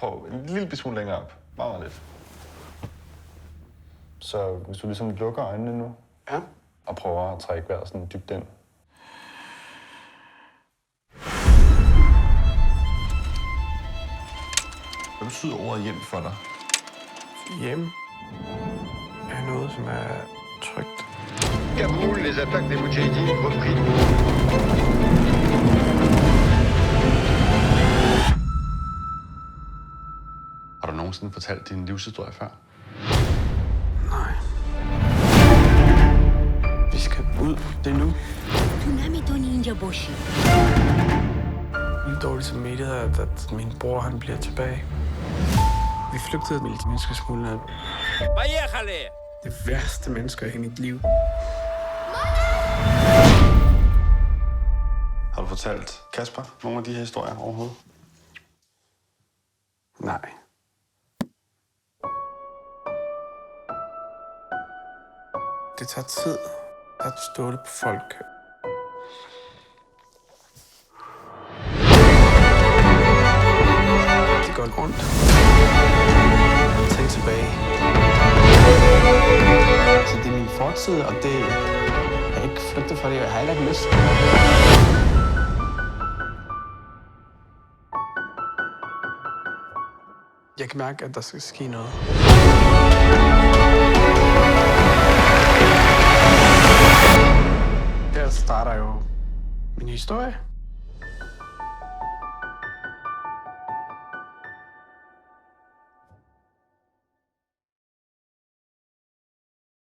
tror en lille smule længere op. Meget lidt. Så hvis du ligesom lukker øjnene nu, Ja. og prøver at trække vejret sådan dybt ind. Hvad betyder ordet hjem for dig? Hjem er noget, som er trygt. Kaboul, les attaques des Moudjahidines repris. Har du nogensinde fortalt din livshistorie før? Nej. Vi skal ud. Det er nu. Lige dårligt samvittighed er, at min bror han bliver tilbage. Vi flygtede med de menneskesmuglere. Det værste mennesker i mit liv. Har du fortalt Kasper nogle af de her historier overhovedet? Nej. Det tager tid at stole på folk. Det går ondt. Tænk tilbage. Så det er min fortid, og det jeg er ikke flygtet fra det, jeg har heller ikke lyst. Jeg kan mærke, at der skal ske noget. Her starter jo min historie.